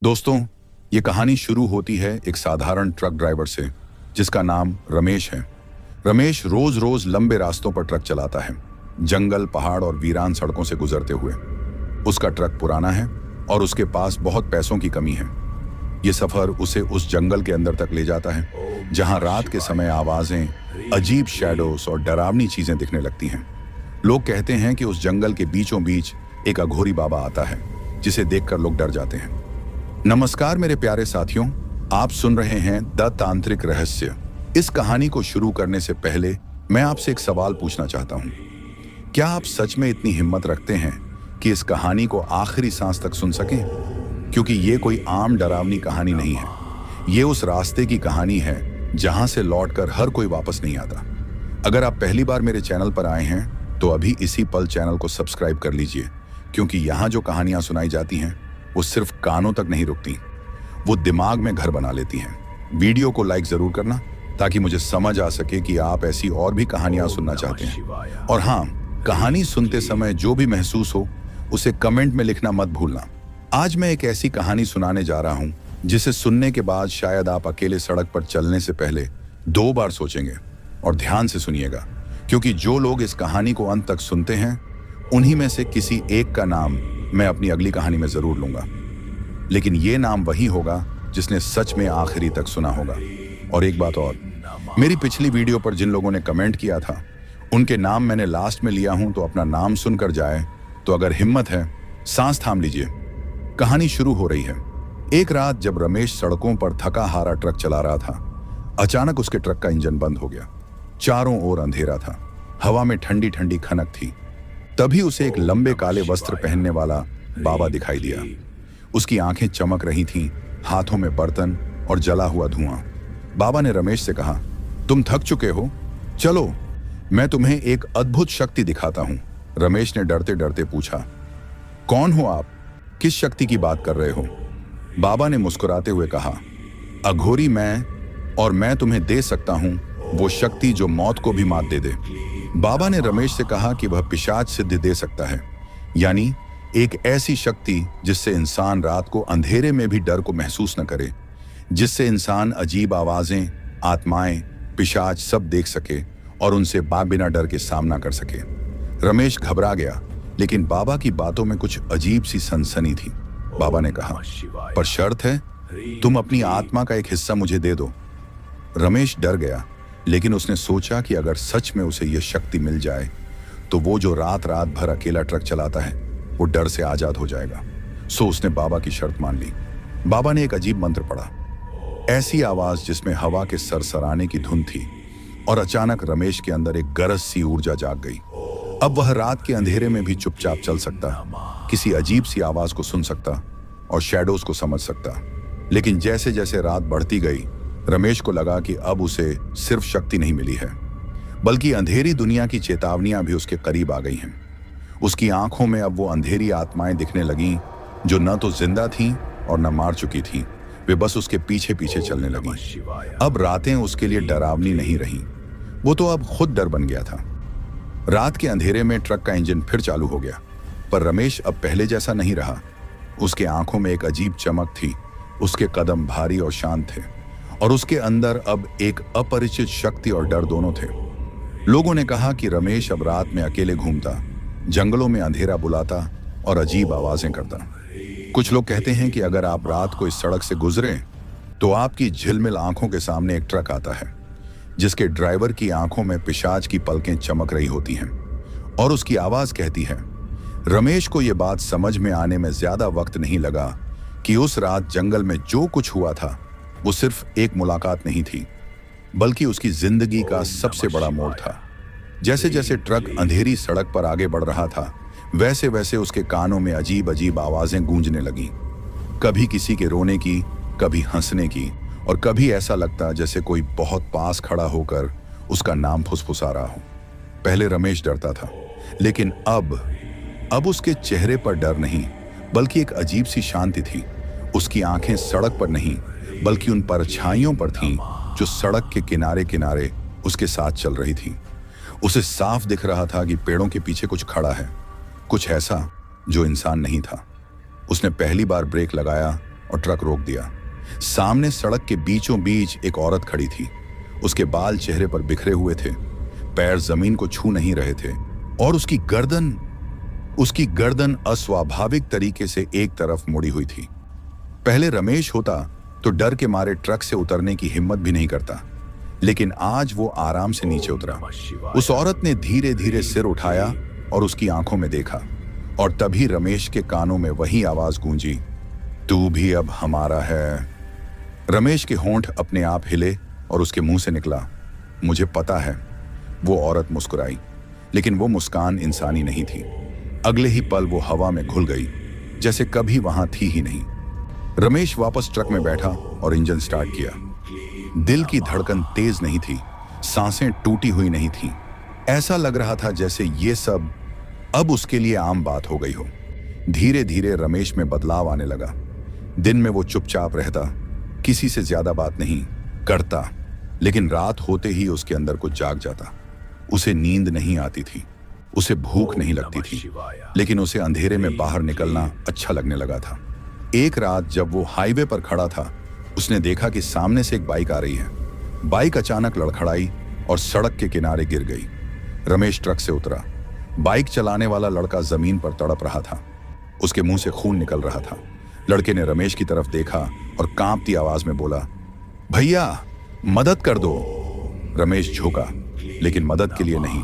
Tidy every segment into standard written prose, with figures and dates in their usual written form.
दोस्तों, ये कहानी शुरू होती है एक साधारण ट्रक ड्राइवर से जिसका नाम रमेश है। रमेश रोज रोज लंबे रास्तों पर ट्रक चलाता है, जंगल, पहाड़ और वीरान सड़कों से गुजरते हुए। उसका ट्रक पुराना है और उसके पास बहुत पैसों की कमी है। ये सफर उसे उस जंगल के अंदर तक ले जाता है जहां रात के समय आवाजें, अजीब शैडोज और डरावनी चीजें दिखने लगती हैं। लोग कहते हैं कि उस जंगल के बीचों बीच एक अघोरी बाबा आता है जिसे देखकर लोग डर जाते हैं। नमस्कार मेरे प्यारे साथियों, आप सुन रहे हैं द तांत्रिक रहस्य। इस कहानी को शुरू करने से पहले मैं आपसे एक सवाल पूछना चाहता हूं। क्या आप सच में इतनी हिम्मत रखते हैं कि इस कहानी को आखिरी सांस तक सुन सकें? क्योंकि ये कोई आम डरावनी कहानी नहीं है। ये उस रास्ते की कहानी है जहां से लौटकर हर कोई वापस नहीं आता। अगर आप पहली बार मेरे चैनल पर आए हैं तो अभी इसी पल चैनल को सब्सक्राइब कर लीजिए, क्योंकि यहाँ जो कहानियां सुनाई जाती हैं वो सिर्फ कानों तक नहीं रुकती, वो दिमाग में घर बना लेती हैं। वीडियो को लाइक जरूर करना ताकि मुझे समझ आ सके कि आप ऐसी और भी कहानियां सुनना चाहते हैं। और हाँ, कहानी सुनते समय जो भी महसूस हो उसे कमेंट में लिखना मत भूलना। आज मैं एक ऐसी कहानी सुनाने जा रहा हूं जिसे सुनने के बाद शायद आप अकेले सड़क पर चलने से पहले 2 बार सोचेंगे। और ध्यान से सुनिएगा, क्योंकि जो लोग इस कहानी को अंत तक सुनते हैं उन्हीं में से किसी एक का नाम मैं अपनी अगली कहानी में जरूर लूंगा। लेकिन ये नाम वही होगा जिसने सच में आखिरी तक सुना होगा। और एक बात और, मेरी पिछली वीडियो पर जिन लोगों ने कमेंट किया था उनके नाम मैंने लास्ट में लिया हूं, तो अपना नाम सुनकर जाए तो अगर हिम्मत है सांस थाम लीजिए। कहानी शुरू हो रही है। एक रात जब रमेश सड़कों पर थका हारा ट्रक चला रहा था, अचानक उसके ट्रक का इंजन बंद हो गया। चारों ओर अंधेरा था, हवा में ठंडी ठंडी खनक थी। तभी उसे एक लंबे काले वस्त्र पहनने वाला बाबा दिखाई दिया। उसकी आंखें चमक रही थीं, हाथों में बर्तन और जला हुआ धुआं। बाबा ने रमेश से कहा, तुम थक चुके हो, चलो मैं तुम्हें एक अद्भुत शक्ति दिखाता हूं। रमेश ने डरते डरते पूछा, कौन हो आप? किस शक्ति की बात कर रहे हो? बाबा ने मुस्कुराते हुए कहा, अघोरी मैं, और मैं तुम्हें दे सकता हूं वो शक्ति जो मौत को भी मात दे दे। बाबा ने रमेश से कहा कि वह पिशाच सिद्धि दे सकता है, यानी एक ऐसी शक्ति जिससे इंसान रात को अंधेरे में भी डर को महसूस न करे, जिससे इंसान अजीब आवाजें, आत्माएं, पिशाच सब देख सके और उनसे बिना डर के सामना कर सके। रमेश घबरा गया, लेकिन बाबा की बातों में कुछ अजीब सी सनसनी थी। बाबा ने कहा, पर शर्त है, तुम अपनी आत्मा का एक हिस्सा मुझे दे दो। रमेश डर गया, लेकिन उसने सोचा कि अगर सच में उसे यह शक्ति मिल जाए तो वो जो रात रात भर अकेला ट्रक चलाता है वो डर से आजाद हो जाएगा। सो उसने बाबा की शर्त मान ली। बाबा ने एक अजीब मंत्र पढ़ा, ऐसी आवाज जिसमें हवा के सरसराने की धुन थी, और अचानक रमेश के अंदर एक गरज सी ऊर्जा जाग गई। अब वह रात के अंधेरे में भी चुपचाप चल सकता, किसी अजीब सी आवाज को सुन सकता और शैडोज को समझ सकता। लेकिन जैसे जैसे रात बढ़ती गई, रमेश को लगा कि अब उसे सिर्फ शक्ति नहीं मिली है, बल्कि अंधेरी दुनिया की चेतावनियां भी उसके करीब आ गई हैं। उसकी आंखों में अब वो अंधेरी आत्माएं दिखने लगीं जो न तो जिंदा थीं और न मार चुकी थीं। वे बस उसके पीछे पीछे चलने लगीं। अब रातें उसके लिए डरावनी नहीं रहीं, वो तो अब खुद डर बन गया था। रात के अंधेरे में ट्रक का इंजन फिर चालू हो गया, पर रमेश अब पहले जैसा नहीं रहा। उसके आंखों में एक अजीब चमक थी, उसके कदम भारी और शांत थे, और उसके अंदर अब एक अपरिचित शक्ति और डर दोनों थे। लोगों ने कहा कि रमेश अब रात में अकेले घूमता, जंगलों में अंधेरा बुलाता और अजीब आवाजें करता। कुछ लोग कहते हैं कि अगर आप रात को इस सड़क से गुजरें तो आपकी झिलमिल आंखों के सामने एक ट्रक आता है जिसके ड्राइवर की आंखों में पिशाच की पलकें चमक रही होती हैं, और उसकी आवाज कहती है। रमेश को यह बात समझ में आने में ज्यादा वक्त नहीं लगा कि उस रात जंगल में जो कुछ हुआ था वो सिर्फ एक मुलाकात नहीं थी, बल्कि उसकी जिंदगी का सबसे बड़ा मोड़ था। जैसे जैसे ट्रक अंधेरी सड़क पर आगे बढ़ रहा था, वैसे वैसे उसके कानों में अजीब अजीब आवाजें गूंजने लगीं। कभी किसी के रोने की, कभी हंसने की, और कभी ऐसा लगता जैसे कोई बहुत पास खड़ा होकर उसका नाम फुसफुसा रहा हो। पहले रमेश डरता था, लेकिन अब उसके चेहरे पर डर नहीं, बल्कि एक अजीब सी शांति थी। उसकी आंखें सड़क पर नहीं, बल्कि उन परछाइयों पर थीं जो सड़क के किनारे किनारे उसके साथ चल रही थी। उसे साफ दिख रहा था कि पेड़ों के पीछे कुछ खड़ा है, कुछ ऐसा जो इंसान नहीं था। उसने पहली बार ब्रेक लगाया और ट्रक रोक दिया। सामने सड़क के बीचों बीच एक औरत खड़ी थी। उसके बाल चेहरे पर बिखरे हुए थे, पैर जमीन को छू नहीं रहे थे और उसकी गर्दन अस्वाभाविक तरीके से एक तरफ मुड़ी हुई थी। पहले रमेश होता तो डर के मारे ट्रक से उतरने की हिम्मत भी नहीं करता, लेकिन आज वो आराम से नीचे उतरा। उस औरत ने धीरे धीरे सिर उठाया और उसकी आंखों में देखा, और तभी रमेश के कानों में वही आवाज गूंजी, तू भी अब हमारा है। रमेश के होंठ अपने आप हिले और उसके मुंह से निकला, मुझे पता है। वो औरत मुस्कुराई, लेकिन वो मुस्कान इंसानी नहीं थी। अगले ही पल वो हवा में घुल गई, जैसे कभी वहां थी ही नहीं। रमेश वापस ट्रक में बैठा और इंजन स्टार्ट किया। दिल की धड़कन तेज नहीं थी, सांसें टूटी हुई नहीं थी। ऐसा लग रहा था जैसे ये सब अब उसके लिए आम बात हो गई हो। धीरे धीरे रमेश में बदलाव आने लगा। दिन में वो चुपचाप रहता, किसी से ज्यादा बात नहीं करता, लेकिन रात होते ही उसके अंदर कुछ जाग जाता। उसे नींद नहीं आती थी, उसे भूख नहीं लगती थी, लेकिन उसे अंधेरे में बाहर निकलना अच्छा लगने लगा था। एक रात जब वो हाईवे पर खड़ा था, उसने देखा कि सामने से एक बाइक आ रही है। बाइक अचानक लड़खड़ाई और सड़क के किनारे गिर गई। रमेश ट्रक से उतरा। बाइक चलाने वाला लड़का जमीन पर तड़प रहा था, उसके मुंह से खून निकल रहा था। लड़के ने रमेश की तरफ देखा और कांपती आवाज में बोला, भैया मदद कर दो। रमेश झुका, लेकिन मदद के लिए नहीं।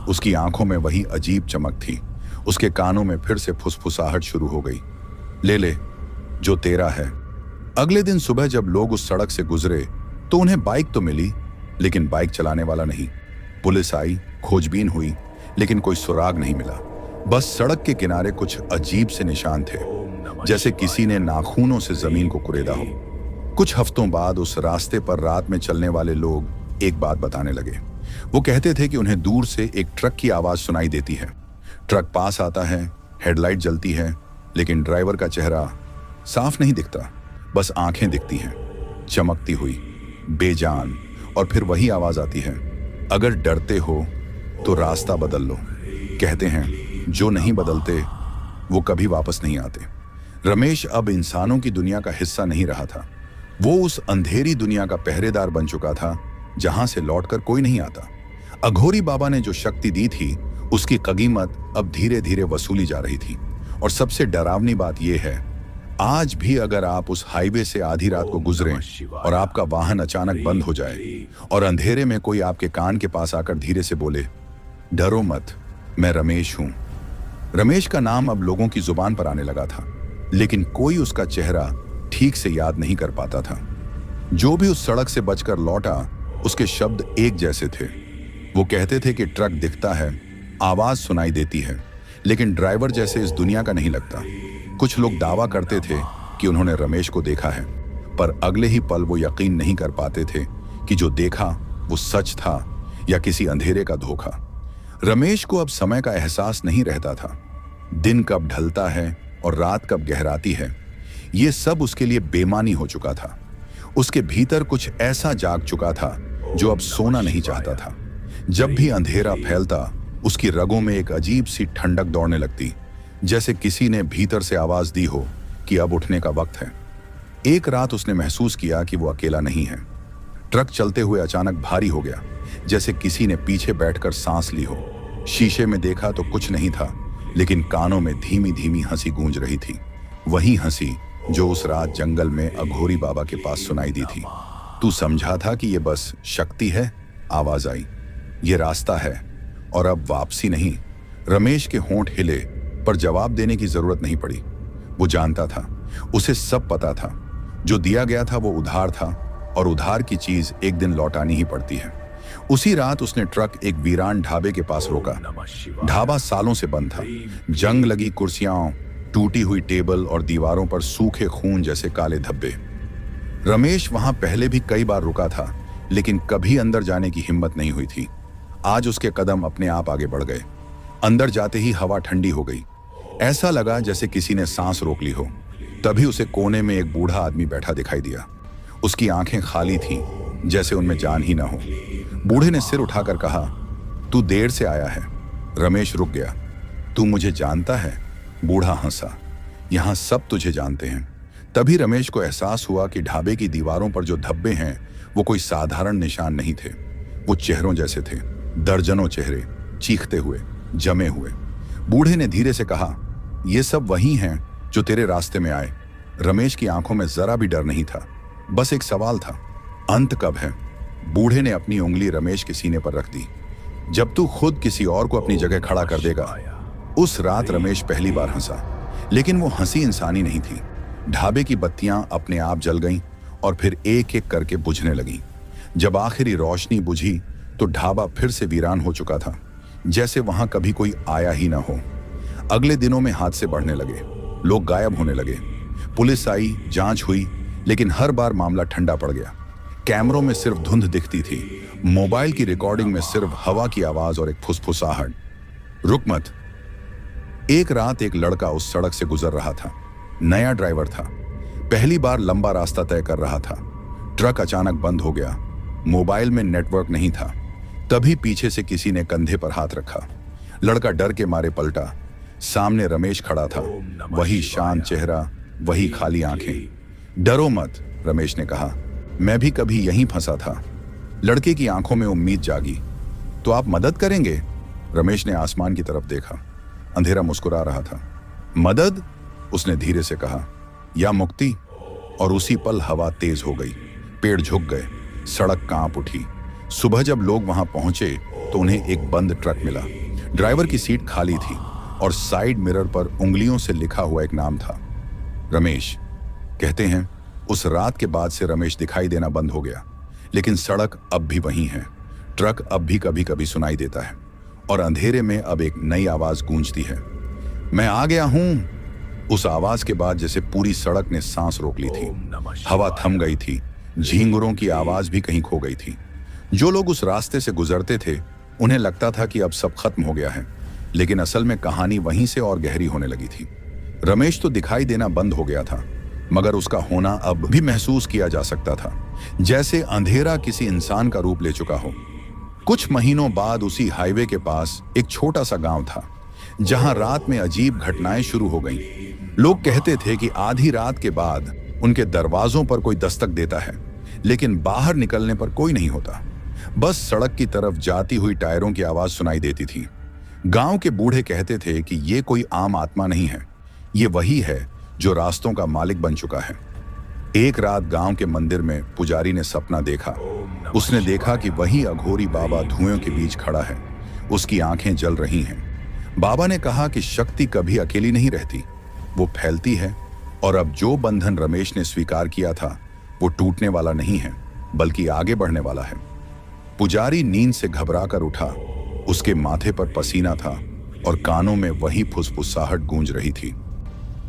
उसकी आंखों में वही अजीब चमक थी। उसके कानों में फिर से फुसफुसाहट शुरू हो गई, ले ले जो तेरा है। अगले दिन सुबह जब लोग उस सड़क से गुजरे तो उन्हें बाइक तो मिली, लेकिन बाइक चलाने वाला नहीं। पुलिस आई, खोजबीन हुई, लेकिन कोई सुराग नहीं मिला। बस सड़क के किनारे कुछ अजीब से निशान थे, जैसे किसी ने नाखूनों से जमीन को कुरेदा हो। कुछ हफ्तों बाद उस रास्ते पर रात में चलने वाले लोग एक बात बताने लगे। वो कहते थे कि उन्हें दूर से एक ट्रक की आवाज सुनाई देती है। ट्रक पास आता है, हेडलाइट जलती है, लेकिन ड्राइवर का चेहरा साफ नहीं दिखता, बस आंखें दिखती हैं, चमकती हुई, बेजान। और फिर वही आवाज आती है, अगर डरते हो तो रास्ता बदल लो। कहते हैं जो नहीं बदलते वो कभी वापस नहीं आते। रमेश अब इंसानों की दुनिया का हिस्सा नहीं रहा था। वो उस अंधेरी दुनिया का पहरेदार बन चुका था, जहां से लौटकर कोई नहीं आता। अघोरी बाबा ने जो शक्ति दी थी, उसकी कीमत अब धीरे धीरे वसूली जा रही थी। और सबसे डरावनी बात यह है, आज भी अगर आप उस हाईवे से आधी रात को गुजरें और आपका वाहन अचानक बंद हो जाए और अंधेरे में कोई आपके कान के पास आकर धीरे से बोले, डरो मत, मैं रमेश हूं। रमेश का नाम अब लोगों की जुबान पर आने लगा था, लेकिन कोई उसका चेहरा ठीक से याद नहीं कर पाता था। जो भी उस सड़क से बचकर लौटा, उसके शब्द एक जैसे थे। वो कहते थे कि ट्रक दिखता है, आवाज सुनाई देती है, लेकिन ड्राइवर जैसे इस दुनिया का नहीं लगता। कुछ लोग दावा करते थे कि उन्होंने रमेश को देखा है, पर अगले ही पल वो यकीन नहीं कर पाते थे कि जो देखा वो सच था या किसी अंधेरे का धोखा। रमेश को अब समय का एहसास नहीं रहता था। दिन कब ढलता है और रात कब गहराती है, ये सब उसके लिए बेमानी हो चुका था। उसके भीतर कुछ ऐसा जाग चुका था जो अब सोना नहीं चाहता था। जब भी अंधेरा फैलता, उसकी रगों में एक अजीब सी ठंडक दौड़ने लगती, जैसे किसी ने भीतर से आवाज दी हो कि अब उठने का वक्त है। एक रात उसने महसूस किया कि वो अकेला नहीं है। ट्रक चलते हुए अचानक भारी हो गया, जैसे किसी ने पीछे बैठकर सांस ली हो। शीशे में देखा तो कुछ नहीं था, लेकिन कानों में धीमी धीमी हंसी गूंज रही थी। वही हंसी जो उस रात जंगल में अघोरी बाबा के पास सुनाई दी थी। तू समझा था कि ये बस शक्ति है, आवाज आई, ये रास्ता है और अब वापसी नहीं। रमेश के होंठ हिले, पर जवाब देने की जरूरत नहीं पड़ी। वो जानता था, उसे सब पता था। जो दिया गया था वो उधार था, और उधार की चीज एक दिन लौटानी ही पड़ती है। उसी रात उसने ट्रक एक वीरान ढाबे के पास रोका। ढाबा सालों से बंद था। जंग लगी कुर्सियां, टूटी हुई टेबल और दीवारों पर सूखे खून जैसे काले धब्बे। रमेश वहां पहले भी कई बार रुका था, लेकिन कभी अंदर जाने की हिम्मत नहीं हुई थी। आज उसके कदम अपने आप आगे बढ़ गए। अंदर जाते ही हवा ठंडी हो गई। ऐसा लगा जैसे किसी ने सांस रोक ली हो। तभी उसे कोने में एक बूढ़ा आदमी बैठा दिखाई दिया। उसकी आंखें खाली थीं, जैसे उनमें जान ही ना हो। बूढ़े ने सिर उठाकर कहा, तू देर से आया है। रमेश रुक गया। तू मुझे जानता है? बूढ़ा हंसा। यहां सब तुझे जानते हैं। तभी रमेश को एहसास हुआ कि ढाबे की दीवारों पर जो धब्बे हैं वो कोई साधारण निशान नहीं थे। वो चेहरों जैसे थे, दर्जनों चेहरे, चीखते हुए, जमे हुए। बूढ़े ने धीरे से कहा, ये सब वही हैं जो तेरे रास्ते में आए। रमेश की आंखों में जरा भी डर नहीं था, बस एक सवाल था, अंत कब है? बूढ़े ने अपनी उंगली रमेश के सीने पर रख दी। जब तू खुद किसी और को अपनी जगह खड़ा कर देगा। उस रात रमेश पहली बार हंसा, लेकिन वो हंसी इंसानी नहीं थी। ढाबे की बत्तियां अपने आप जल गईं और फिर एक एक करके बुझने लगीं। जब आखिरी रोशनी बुझी तो ढाबा फिर से वीरान हो चुका था, जैसे वहां कभी कोई आया ही ना हो। अगले दिनों में हादसे बढ़ने लगे, लोग गायब होने लगे। पुलिस आई, जांच हुई, लेकिन हर बार मामला ठंडा पड़ गया। कैमरों में सिर्फ धुंध दिखती थी, मोबाइल की रिकॉर्डिंग में सिर्फ हवा की आवाज और एक फुसफुसाहट। रुक मत। एक रात एक लड़का उस सड़क से गुजर रहा था। नया ड्राइवर था, पहली बार लंबा रास्ता तय कर रहा था। ट्रक अचानक बंद हो गया, मोबाइल में नेटवर्क नहीं था। तभी पीछे से किसी ने कंधे पर हाथ रखा। लड़का डर के मारे पलटा। सामने रमेश खड़ा था, वही शांत चेहरा, वही खाली आंखें। डरो मत, रमेश ने कहा, मैं भी कभी यहीं फंसा था। लड़के की आंखों में उम्मीद जागी। तो आप मदद करेंगे? रमेश ने आसमान की तरफ देखा। अंधेरा मुस्कुरा रहा था। मदद? उसने धीरे से कहा, या मुक्ति? और उसी पल हवा तेज हो गई, पेड़ झुक गए, सड़क कांप उठी। सुबह जब लोग वहां पहुंचे तो उन्हें एक बंद ट्रक मिला। ड्राइवर की सीट खाली थी और साइड मिरर पर उंगलियों से लिखा हुआ एक नाम था, रमेश। कहते हैं उस रात के बाद से रमेश दिखाई देना बंद हो गया, लेकिन सड़क अब भी वही है। ट्रक अब भी कभी कभी सुनाई देता है और अंधेरे में अब एक नई आवाज गूंजती है, मैं आ गया हूं। उस आवाज के बाद जैसे पूरी सड़क ने सांस रोक ली थी। हवा थम गई थी, झींगुरों की आवाज भी कहीं खो गई थी। जो लोग उस रास्ते से गुजरते थे उन्हें लगता था कि अब सब खत्म हो गया है, लेकिन असल में कहानी वहीं से और गहरी होने लगी थी। रमेश तो दिखाई देना बंद हो गया था, मगर उसका होना अब भी महसूस किया जा सकता था, जैसे अंधेरा किसी इंसान का रूप ले चुका हो। कुछ महीनों बाद उसी हाईवे के पास एक छोटा सा गांव था, जहां रात में अजीब घटनाएं शुरू हो गईं। लोग कहते थे कि आधी रात के बाद उनके दरवाजों पर कोई दस्तक देता है, लेकिन बाहर निकलने पर कोई नहीं होता। बस सड़क की तरफ जाती हुई टायरों की आवाज सुनाई देती थी। गांव के बूढ़े कहते थे कि ये कोई आम आत्मा नहीं है, ये वही है जो रास्तों का मालिक बन चुका है। एक रात गांव के मंदिर में पुजारी ने सपना देखा। उसने देखा कि वही अघोरी बाबा धुएं के बीच खड़ा है, उसकी आंखें जल रही हैं। बाबा ने कहा कि शक्ति कभी अकेली नहीं रहती, वो फैलती है, और अब जो बंधन रमेश ने स्वीकार किया था वो टूटने वाला नहीं है, बल्कि आगे बढ़ने वाला है। पुजारी नींद से घबराकर उठा। उसके माथे पर पसीना था और कानों में वही फुसफुसाहट गूंज रही थी।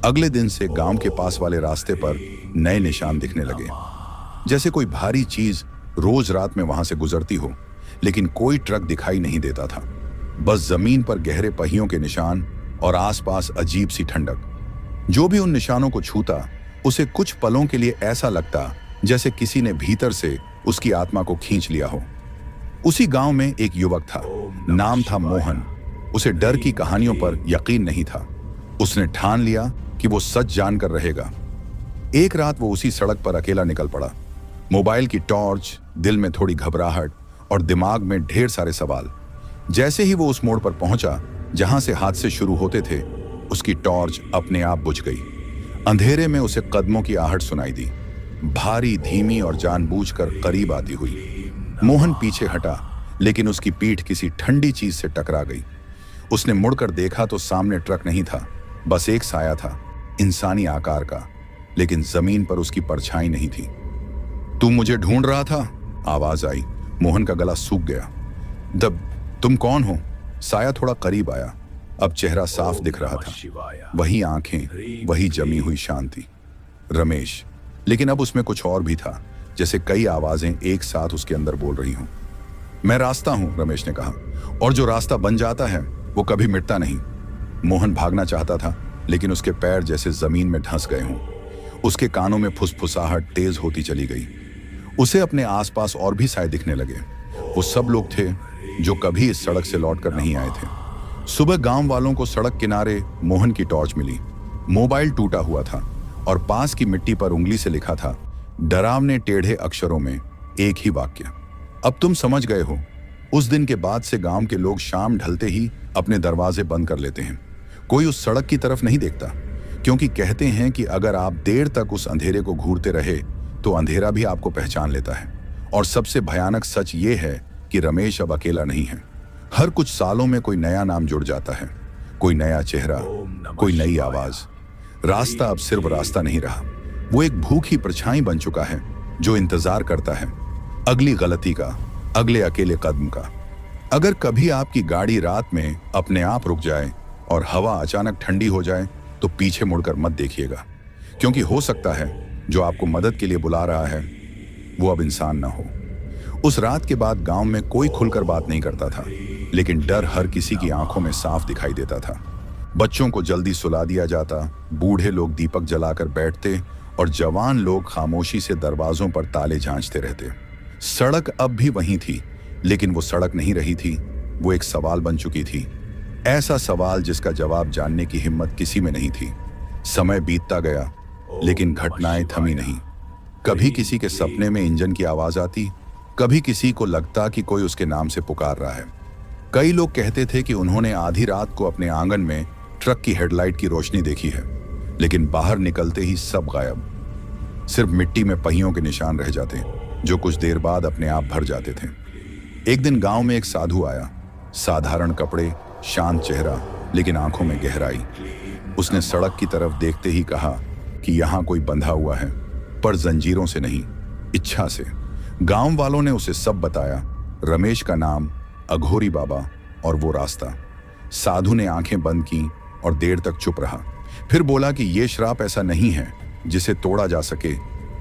अगले दिन से गांव के पास वाले रास्ते पर नए निशान दिखने लगे, जैसे कोई भारी चीज रोज रात में वहां से गुजरती हो, लेकिन कोई ट्रक दिखाई नहीं देता था। बस जमीन पर गहरे पहियों के निशान और आसपास अजीब सी ठंडक। जो भी उन निशानों को छूता उसे कुछ पलों के लिए ऐसा लगता जैसे किसी ने भीतर से उसकी आत्मा को खींच लिया हो। उसी गांव में एक युवक था, नाम था मोहन। उसे डर की कहानियों पर यकीन नहीं था। उसने ठान लिया कि वो सच जानकर रहेगा। एक रात वो उसी सड़क पर अकेला निकल पड़ा। मोबाइल की टॉर्च, दिल में थोड़ी घबराहट और दिमाग में ढेर सारे सवाल। जैसे ही वो उस मोड़ पर पहुंचा जहां से हादसे शुरू होते थे, उसकी टॉर्च अपने आप बुझ गई। अंधेरे में उसे कदमों की आहट सुनाई दी, भारी, धीमी और जानबूझकर करीब आती हुई। मोहन पीछे हटा, लेकिन उसकी पीठ किसी ठंडी चीज से टकरा गई। उसने मुड़कर देखा तो सामने ट्रक नहीं था, बस एक साया था, इंसानी आकार का, लेकिन जमीन पर उसकी परछाई नहीं थी। तू मुझे ढूंढ रहा था? आवाज आई। मोहन का गला सूख गया। तुम कौन हो? साया थोड़ा करीब आया। अब चेहरा साफ दिख रहा था, वही आंखें, वही जमी हुई शांति। रमेश। लेकिन अब उसमें कुछ और भी था, जैसे कई आवाजें एक साथ उसके अंदर बोल रही हों। मैं रास्ता हूं, रमेश ने कहा, और जो रास्ता बन जाता है वो कभी मिटता नहीं। मोहन भागना चाहता था, लेकिन उसके पैर जैसे जमीन में धंस गए हों। उसके कानों में फुसफुसाहट तेज होती चली गई। उसे अपने आसपास और भी साए दिखने लगे। वो सब लोग थे जो कभी इस सड़क से लौटकर नहीं आए थे। सुबह गांव वालों को सड़क किनारे मोहन की टॉर्च मिली। मोबाइल टूटा हुआ था और पास की मिट्टी पर उंगली से लिखा था डरावने टेढ़े अक्षरों में एक ही वाक्य, अब तुम समझ गए हो। उस दिन के बाद से गांव के लोग शाम ढलते ही अपने दरवाजे बंद कर लेते हैं। कोई उस सड़क की तरफ नहीं देखता, क्योंकि कहते हैं कि अगर आप देर तक उस अंधेरे को घूरते रहे तो अंधेरा भी आपको पहचान लेता है। और सबसे भयानक सच ये है कि रमेश अब अकेला नहीं है। हर कुछ सालों में कोई नया नाम जुड़ जाता है, कोई नया चेहरा, कोई नई आवाज। रास्ता अब सिर्फ रास्ता नहीं रहा, वो एक भूखी परछाई बन चुका है जो इंतजार करता है अगली गलती का, अगले अकेले कदम का। अगर कभी आपकी गाड़ी रात में अपने आप रुक जाए और हवा अचानक ठंडी हो जाए तो पीछे मुड़कर मत देखिएगा, क्योंकि हो सकता है जो आपको मदद के लिए बुला रहा है वो अब इंसान ना हो। उस रात के बाद गांव में कोई खुलकर बात नहीं करता था, लेकिन डर हर किसी की आंखों में साफ दिखाई देता था। बच्चों को जल्दी सुला दिया जाता, बूढ़े लोग दीपक जलाकर बैठते और जवान लोग खामोशी से दरवाजों पर ताले झांचते रहते। सड़क अब भी वहीं थी, लेकिन वो सड़क नहीं रही थी, वो एक सवाल बन चुकी थी। ऐसा सवाल जिसका जवाब जानने की हिम्मत किसी में नहीं थी। समय बीतता गया, लेकिन घटनाएं थमी नहीं। कभी किसी के सपने में इंजन की आवाज आती, कभी किसी को लगता कि कोई उसके नाम से पुकार रहा है। कई लोग कहते थे कि उन्होंने आधी रात को अपने आंगन में ट्रक की हेडलाइट की रोशनी देखी है, लेकिन बाहर निकलते ही सब गायब। सिर्फ मिट्टी में पहियों के निशान रह जाते, जो कुछ देर बाद अपने आप भर जाते थे। एक दिन गांव में एक साधु आया, साधारण कपड़े, शांत चेहरा, लेकिन आंखों में गहराई। उसने सड़क की तरफ देखते ही कहा कि यहाँ कोई बंधा हुआ है, पर जंजीरों से नहीं, इच्छा से। गांव वालों ने उसे सब बताया, रमेश का नाम, अघोरी बाबा और वो रास्ता। साधु ने आंखें बंद की और देर तक चुप रहा। फिर बोला कि ये श्राप ऐसा नहीं है जिसे तोड़ा जा सके,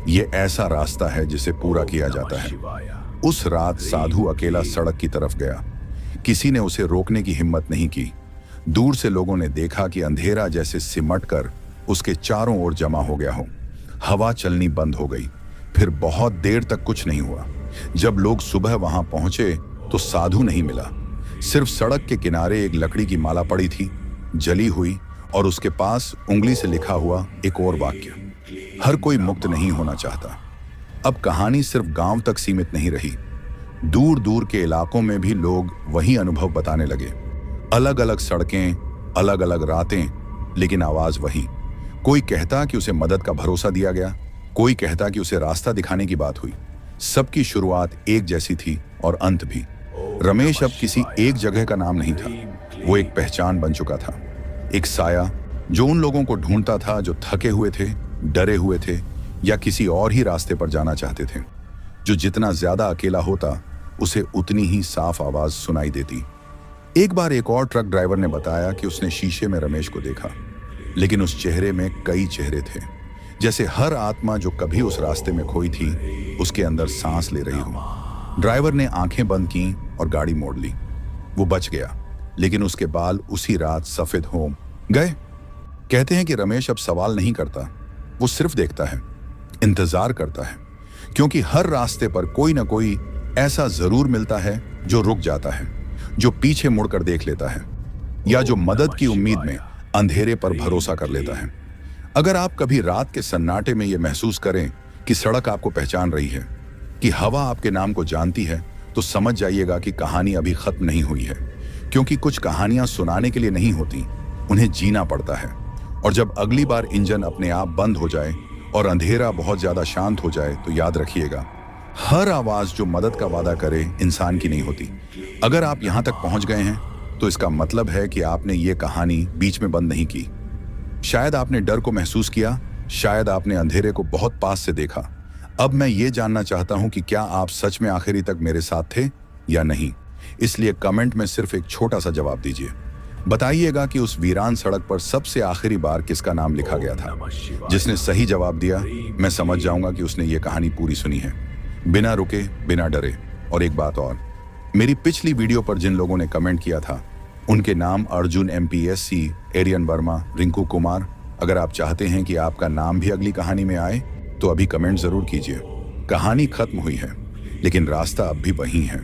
ये ऐसा रास्ता है जिसे पूरा किया जाता है। उस रात साधु अकेला सड़क की तरफ गया। किसी ने उसे रोकने की हिम्मत नहीं की। दूर से लोगों ने देखा कि अंधेरा जैसे सिमट कर उसके चारों ओर जमा हो गया हो। हवा चलनी बंद हो गई। फिर बहुत देर तक कुछ नहीं हुआ। जब लोग सुबह वहां पहुंचे तो साधु नहीं मिला। सिर्फ सड़क के किनारे एक लकड़ी की माला पड़ी थी, जली हुई, और उसके पास उंगली से लिखा हुआ एक और वाक्य, हर कोई मुक्त नहीं होना चाहता। अब कहानी सिर्फ गांव तक सीमित नहीं रही। दूर दूर के इलाकों में भी लोग वही अनुभव बताने लगे। अलग अलग सड़कें, अलग अलग रातें, लेकिन आवाज वही। कोई कहता कि उसे मदद का भरोसा दिया गया, कोई कहता कि उसे रास्ता दिखाने की बात हुई। सबकी शुरुआत एक जैसी थी और अंत भी। रमेश अब किसी एक जगह का नाम नहीं था, वो एक पहचान बन चुका था। एक साया जो उन लोगों को ढूंढता था जो थके हुए थे, डरे हुए थे, या किसी और ही रास्ते पर जाना चाहते थे। जो जितना ज्यादा अकेला होता, उसे उतनी ही साफ आवाज सुनाई देती। एक बार एक और ट्रक ड्राइवर ने बताया कि उसने शीशे में रमेश को देखा, लेकिन उस चेहरे में कई चेहरे थे, जैसे हर आत्मा जो कभी उस रास्ते में खोई थी उसके अंदर सांस ले रही हो। ड्राइवर ने आंखें बंद की और गाड़ी मोड़ ली। वो बच गया, लेकिन उसके बाल उसी रात सफेद हो गए। कहते हैं कि रमेश अब सवाल नहीं करता, वो सिर्फ देखता है, इंतजार करता है, क्योंकि हर रास्ते पर कोई ना कोई ऐसा जरूर मिलता है जो रुक जाता है, जो पीछे मुड़कर देख लेता है, या जो मदद की उम्मीद में अंधेरे पर भरोसा कर लेता है। अगर आप कभी रात के सन्नाटे में यह महसूस करें कि सड़क आपको पहचान रही है, कि हवा आपके नाम को जानती है, तो समझ जाइएगा कि कहानी अभी खत्म नहीं हुई है। क्योंकि कुछ कहानियां सुनाने के लिए नहीं होती, उन्हें जीना पड़ता है। और जब अगली बार इंजन अपने आप बंद हो जाए और अंधेरा बहुत ज्यादा शांत हो जाए, तो याद रखिएगा, हर आवाज जो मदद का वादा करे इंसान की नहीं होती। अगर आप यहां तक पहुंच गए हैं तो इसका मतलब है कि आपने ये कहानी बीच में बंद नहीं की। शायद आपने डर को महसूस किया, शायद आपने अंधेरे को बहुत पास से देखा। अब मैं ये जानना चाहता हूं कि क्या आप सच में आखिरी तक मेरे साथ थे या नहीं। इसलिए कमेंट में सिर्फ एक छोटा सा जवाब दीजिए। बताइएगा कि उस वीरान सड़क पर सबसे आखिरी बार किसका नाम लिखा गया था। जिसने सही जवाब दिया, मैं समझ जाऊंगा कि उसने ये कहानी पूरी सुनी है, बिना रुके, बिना डरे। और एक बात और, मेरी पिछली वीडियो पर जिन लोगों ने कमेंट किया था, उनके नाम अर्जुन MPSC, एरियन वर्मा, रिंकू कुमार। अगर आप चाहते हैं कि आपका नाम भी अगली कहानी में आए तो अभी कमेंट जरूर कीजिए। कहानी खत्म हुई है, लेकिन रास्ता अब भी वही है।